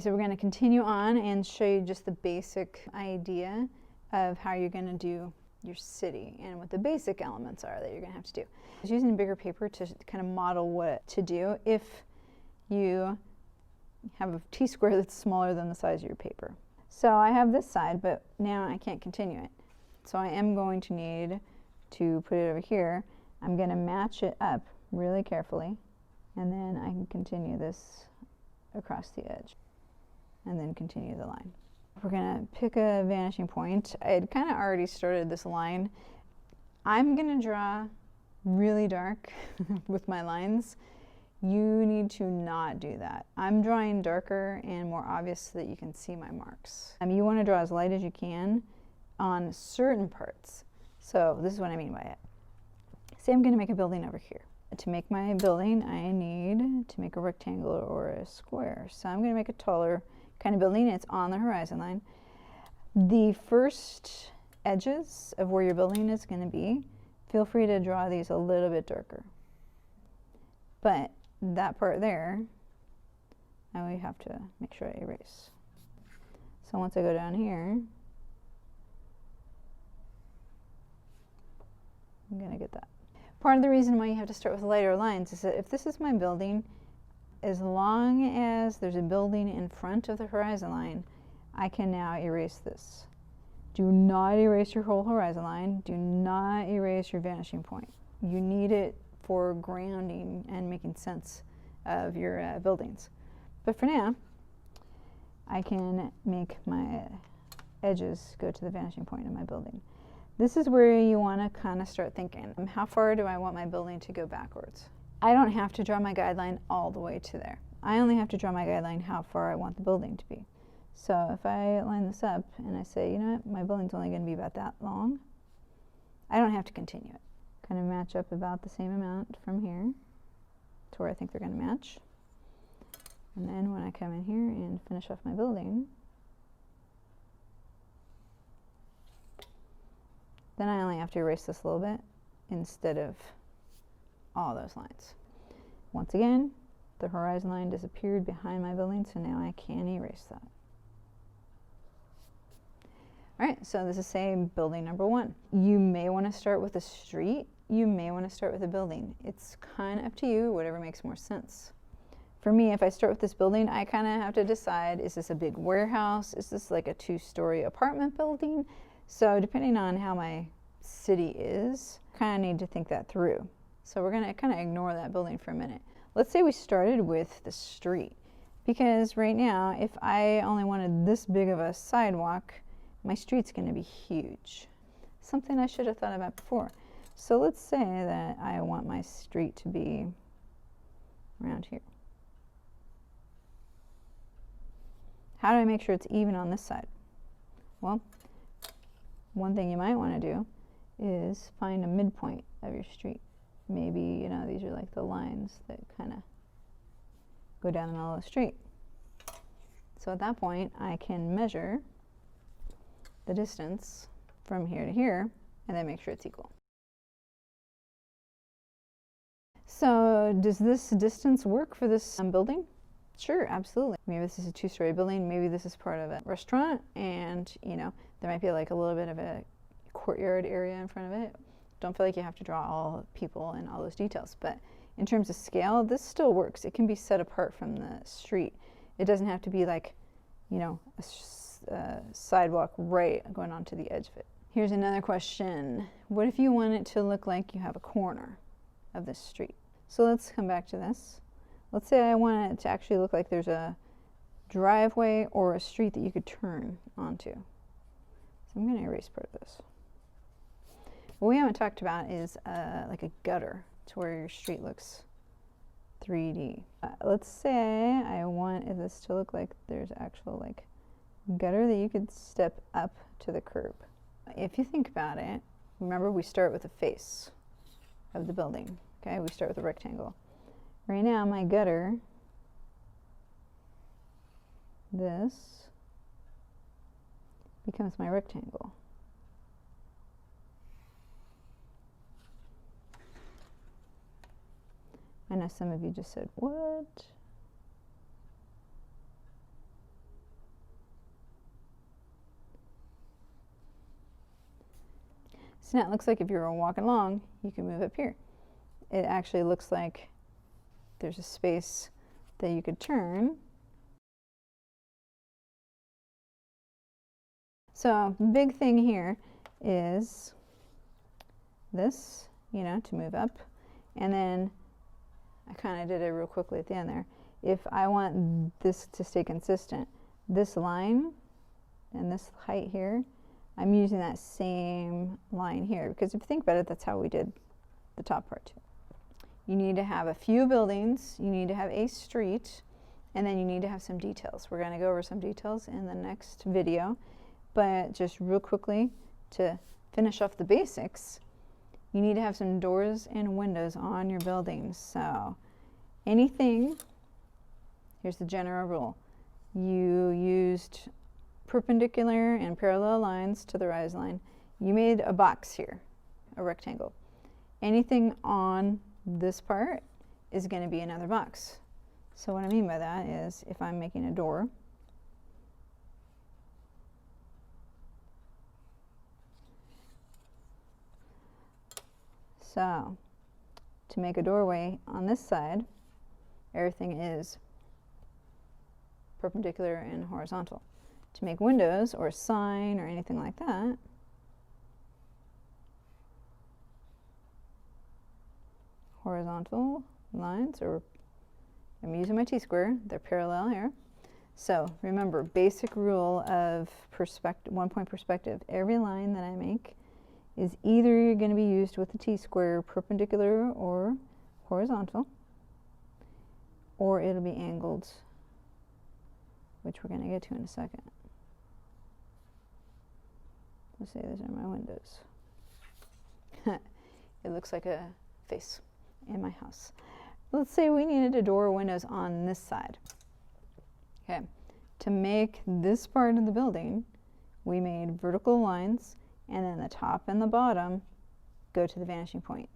So we're going to continue on and show you just the basic idea of how you're going to do your city and what the basic elements are that you're going to have to do. I was using bigger paper to kind of model what to do if you have a T-square that's smaller than the size of your paper. So I have this side, but now I can't continue it. So I am going to need to put it over here. I'm going to match it up really carefully, and then I can continue this across the edge and then continue the line. We're going to pick a vanishing point. I had kind of already started this line. I'm going to draw really dark with my lines. You need to not do that. I'm drawing darker and more obvious so that you can see my marks. You want to draw as light as you can on certain parts. So this is what I mean by it. Say I'm going to make a building over here. To make my building, I need to make a rectangle or a square. So I'm going to make a taller kind of building. It's on the horizon line. The first edges of where your building is going to be, feel free to draw these a little bit darker. But that part there, I will have to make sure I erase. So once I go down here, I'm going to get that. Part of the reason why you have to start with lighter lines is that if this is my building, as long as there's a building in front of the horizon line, I can now erase this. Do not erase your whole horizon line. Do not erase your vanishing point. You need it for grounding and making sense of your buildings. But for now, I can make my edges go to the vanishing point of my building. This is where you want to kind of start thinking, how far do I want my building to go backwards? I don't have to draw my guideline all the way to there. I only have to draw my guideline how far I want the building to be. So if I line this up and I say, you know what, my building's only going to be about that long, I don't have to continue it. Kind of match up about the same amount from here to where I think they're going to match. And then when I come in here and finish off my building, then I only have to erase this a little bit instead of all those lines. Once again, the horizon line disappeared behind my building, so now I can erase that. All right, so this is, say, building number 1. You may want to start with a street. You may want to start with a building. It's kind of up to you, whatever makes more sense. For me, if I start with this building, I kind of have to decide, is this a big warehouse? Is this like a 2-story apartment building? So depending on how my city is, I kind of need to think that through. So we're going to kind of ignore that building for a minute. Let's say we started with the street, because right now, if I only wanted this big of a sidewalk, my street's going to be huge. Something I should have thought about before. So let's say that I want my street to be around here. How do I make sure it's even on this side? Well, one thing you might want to do is find a midpoint of your street. Maybe, you know, these are like the lines that kind of go down the middle of the street. So at that point, I can measure the distance from here to here and then make sure it's equal. So does this distance work for this building? Sure, absolutely. Maybe this is a 2-story building, maybe this is part of a restaurant, and you know, there might be like a little bit of a courtyard area in front of it. Don't feel like you have to draw all people and all those details, but in terms of scale, this still works. It can be set apart from the street. It doesn't have to be like, you know, a sidewalk right going onto the edge of it. Here's another question. What if you want it to look like you have a corner of this street? So let's come back to this. Let's say I want it to actually look like there's a driveway or a street that you could turn onto. So I'm going to erase part of this. What we haven't talked about is like a gutter to where your street looks 3D. Let's say I want this to look like there's actual like gutter that you could step up to the curb. If you think about it, remember we start with the face of the building. Okay, we start with a rectangle. Right now my gutter, this becomes my rectangle. I know some of you just said, what? So now it looks like if you were walking along, you can move up here. It actually looks like there's a space that you could turn. So the big thing here is this, you know, to move up. And then I kind of did it real quickly at the end there. If I want this to stay consistent, this line and this height here, I'm using that same line here, because if you think about it, that's how we did the top part too. You need to have a few buildings, you need to have a street, and then you need to have some details. We're going to go over some details in the next video, but just real quickly to finish off the basics, you need to have some doors and windows on your buildings. So anything, here's the general rule. You used perpendicular and parallel lines to the rise line. You made a box here, a rectangle. Anything on this part is going to be another box. So what I mean by that is if I'm making a door, so to make a doorway on this side, everything is perpendicular and horizontal. To make windows or a sign or anything like that, horizontal lines, or I'm using my T-square, they're parallel here. So remember, basic rule of one-point perspective, every line that I make is either going to be used with the T-square perpendicular or horizontal, or it'll be angled, which we're going to get to in a second. Let's say these are my windows. It looks like a face in my house. Let's say we needed a door or windows on this side. Okay, to make this part of the building, we made vertical lines, and then the top and the bottom go to the vanishing point.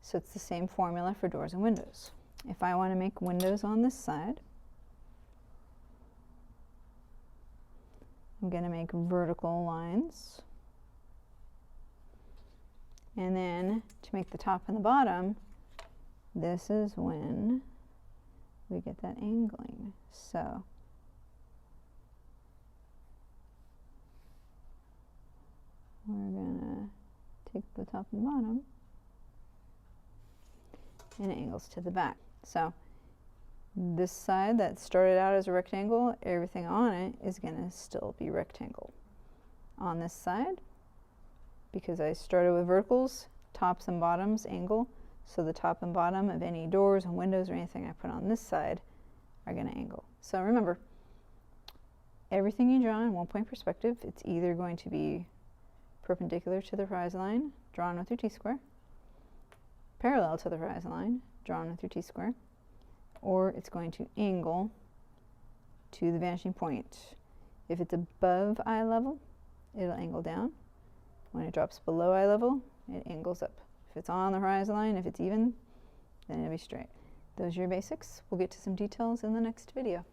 So it's the same formula for doors and windows. If I want to make windows on this side, I'm going to make vertical lines. And then to make the top and the bottom, this is when we get that angling. So we're going to take the top and bottom, and it angles to the back. So this side that started out as a rectangle, everything on it is going to still be rectangle. On this side, because I started with verticals, tops and bottoms angle, so the top and bottom of any doors and windows or anything I put on this side are going to angle. So remember, everything you draw in one-point perspective, it's either going to be perpendicular to the horizon line, drawn with your T-square, parallel to the horizon line, drawn with your T-square, or it's going to angle to the vanishing point. If it's above eye level, it'll angle down. When it drops below eye level, it angles up. If it's on the horizon line, if it's even, then it'll be straight. Those are your basics. We'll get to some details in the next video.